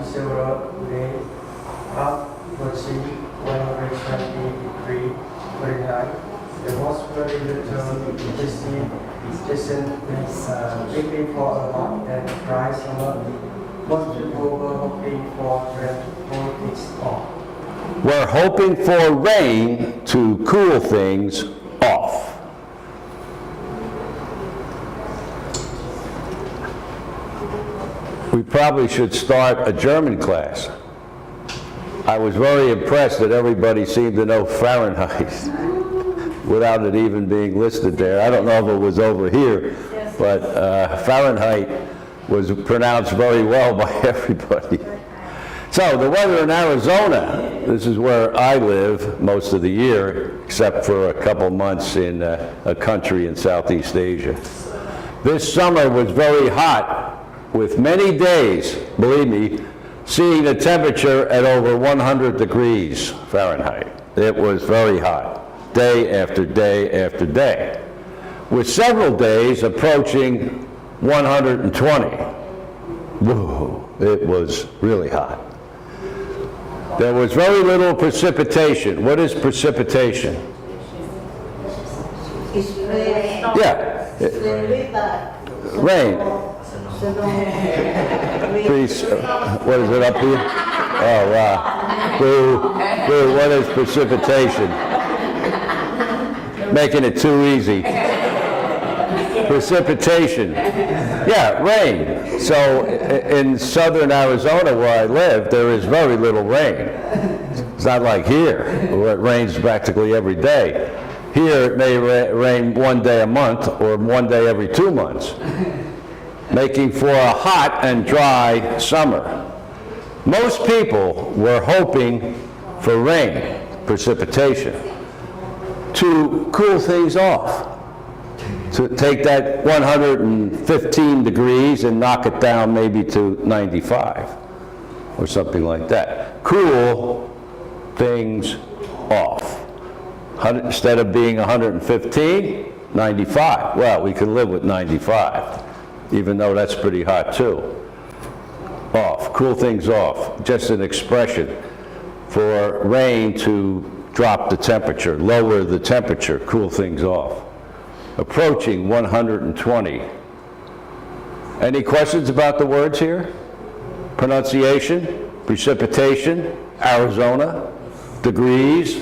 suraphet approaching 120 degrees Fahrenheit. There was very little precipitation waiting for a hot and dry summer. Most people were hoping for politics off. We're hoping for rain to cool things off. We probably should start a German class. I was very impressed that everybody seemed to know Fahrenheit without it even being listed there. I don't know if it was over here, but Fahrenheit was pronounced very well by everybody. So the weather in Arizona, this is where I live most of the year, except for a couple months in a country in Southeast Asia. This summer was very hot, with many days, believe me, seeing the temperature at over 100 degrees Fahrenheit. It was very hot, day after day after day, with several days approaching 120. Whoa, it was really hot. There was very little precipitation. What is precipitation? Yeah. Rain. Please, what is it up here? Oh, wow. Boo, boo, what is precipitation? Making it too easy. Precipitation. Yeah, rain. So in southern Arizona where I live, there is very little rain. It's not like here, where it rains practically every day. Here it may rain one day a month or one day every 2 months, making for a hot and dry summer. Most people were hoping for rain, precipitation, to cool things off, to take that 115 degrees and knock it down maybe to 95 or something like that. Cool things off. Instead of being 115, 95. Well, we can live with 95, even though that's pretty hot too. Off, cool things off. Just an expression for rain to drop the temperature, lower the temperature, cool things off. Approaching 120. Any questions about the words here? Pronunciation, precipitation, Arizona, degrees.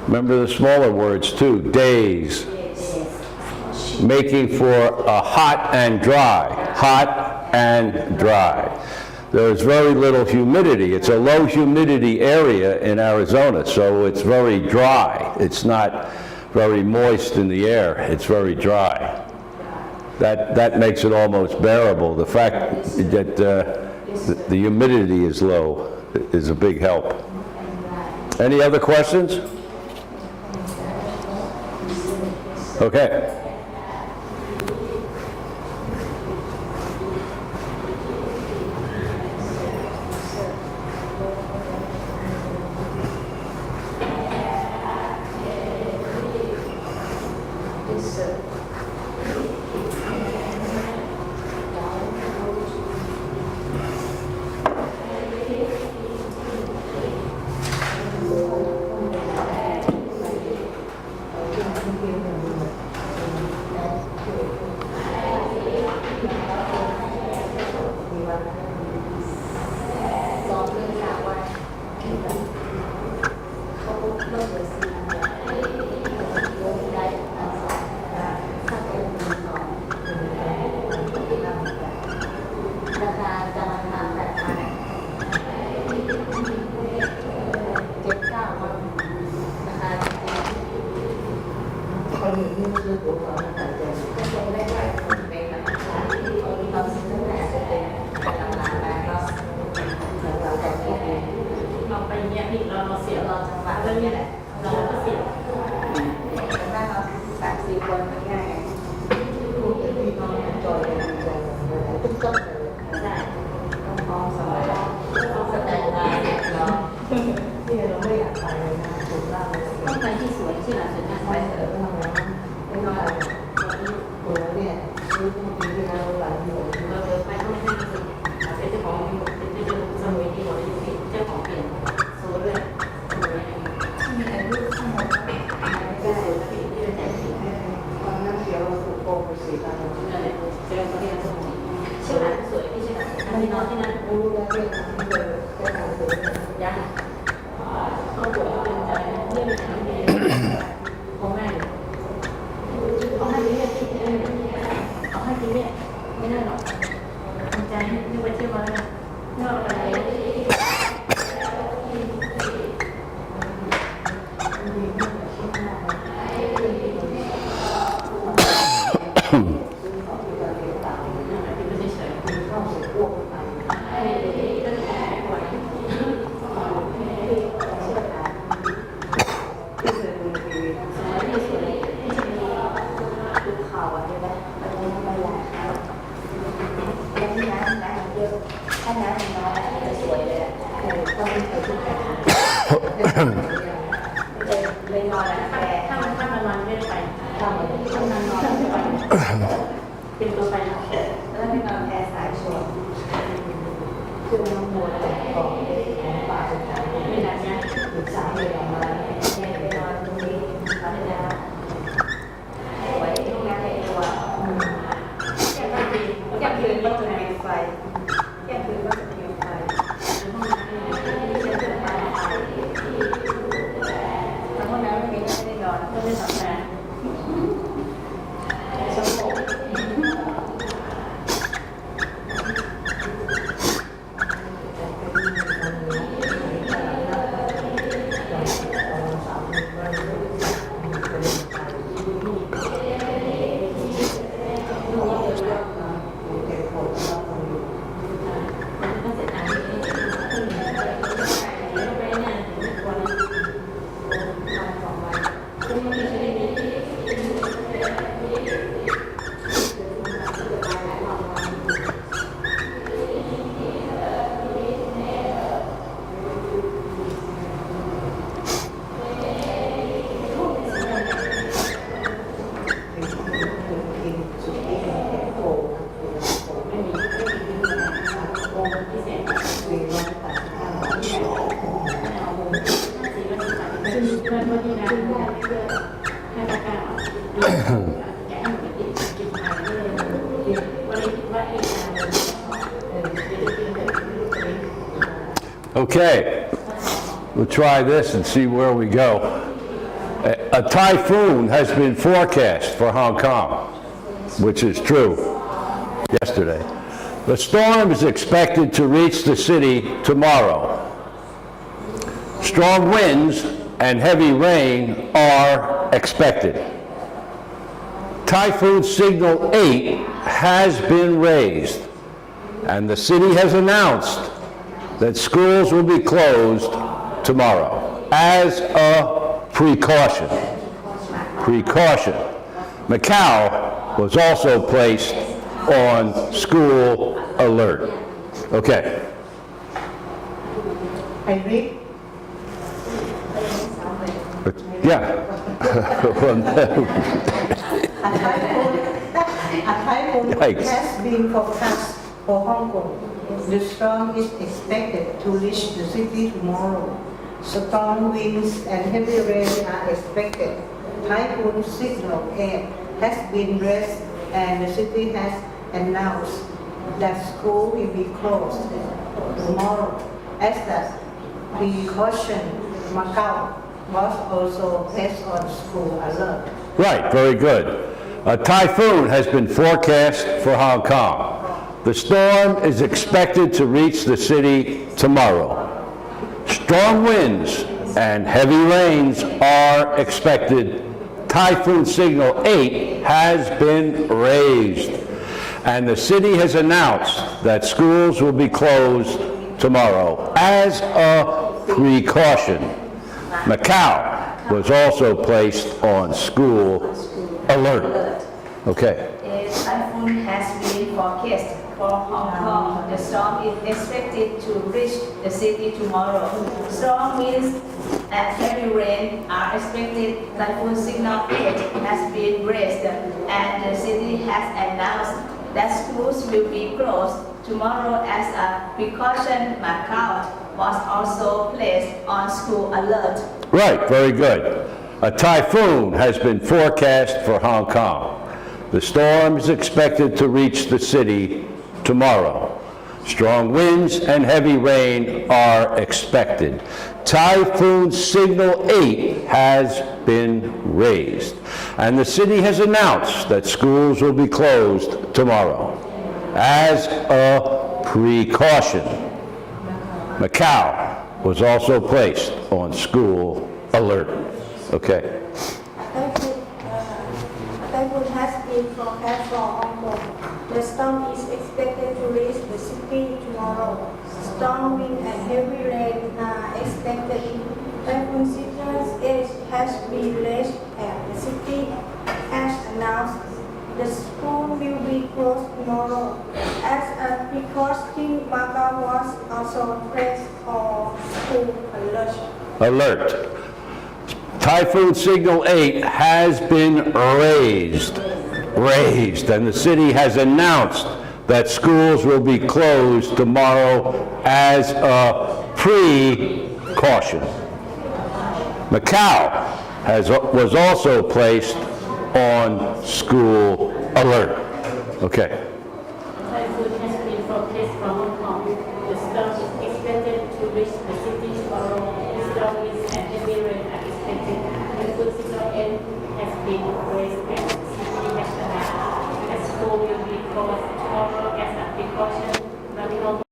Remember the smaller words too, days. Making for a hot and dry, hot and dry. There's very little humidity. It's a low humidity area in Arizona, so it's very dry. It's not very moist in the air. It's very dry. That makes it almost bearable. The fact that the humidity is low is a big help. Any other questions? Okay. ที่นอนที่นั่นรู้แล้วด้วยยังเขาป่วยเป็นอะไรเรื่องของแม่เอาให้เนี่ยเอาให้กินเนี่ยไม่ได้หรอกทำใจนึกไปเที่ยวมาแล้วนอกอะไรเลยนอนถ้ามันนอนไม่ได้ไปถ้ามันนอนไม่ไปเป็นตัวไปแล้วที่นอนแอร์สายชนคือน้องโมของป่าสุดท้ายไม่นานนี้ถึง3 เดือนมาไปนอนตรงนี้เขาเลยนะไว้ตรงนั้นในตัวแค่คืนก็จะมีไฟแค่คืนก็จะมีไฟก็ไม่สำคัญสมองOkay, we'll try this and see where we go. A typhoon has been forecast for Hong Kong, which is true yesterday. The storm is expected to reach the city tomorrow. Strong winds and heavy rain are expected. Typhoon signal 8 has been raised, and the city has announced that schools will be closed tomorrow as a precaution. Macau was also placed on school alert. Okay. I read. Yeah. A typhoon Yikes. has been forecast for Hong Kong. The storm is expected to reach the city tomorrow. Strong winds and heavy rain are expected. Typhoon signal 8 has been raised and the city has announced that school will be closed tomorrow. As a precaution, Macau was also placed on school alert. Right, very good. A typhoon has been forecast for Hong Kong. The storm is expected to reach the city tomorrow. Strong winds and heavy rains are expected. Typhoon signal 8 has been raised, and the city has announced that schools will be closed tomorrow as a precaution. Macau was also placed on school alert. Okay. A typhoon has been forecast for Hong Kong. The storm is expected to reach the city tomorrow. Strong winds and heavy rain are expected. Typhoon signal 8 has been raised, and the city has announced that schools will be closed tomorrow as a precaution. Macau was also placed on school alert. Right, very good. A typhoon has been forecast for Hong Kong. The storm is expected to reach the city tomorrow. Strong winds and heavy rain are expected. Typhoon Signal 8 has been raised, and the city has announced that schools will be closed tomorrow. As a precaution, Macau was also placed on school alert. Okay. Typhoon has been forecast for Hong Kong. The storm is expected to reach the city tomorrow. Strong wind and heavy rain are expected. Typhoon Signal 8 has been raised and the city has announced the school will be closed tomorrow. As a precaution, Bangkok was also placed on school alert. Typhoon Signal 8 has been raised, and the city has announced that schools will be closed tomorrow as a precaution. Macau was also placed on school alert. Okay. Typhoon has been forecast for Hong Kong. The storm is expected to reach the city tomorrow. Strong winds and heavy rain are expected. Typhoon Signal 8 has been raised and the city has announced that school will be closed tomorrow as a precaution.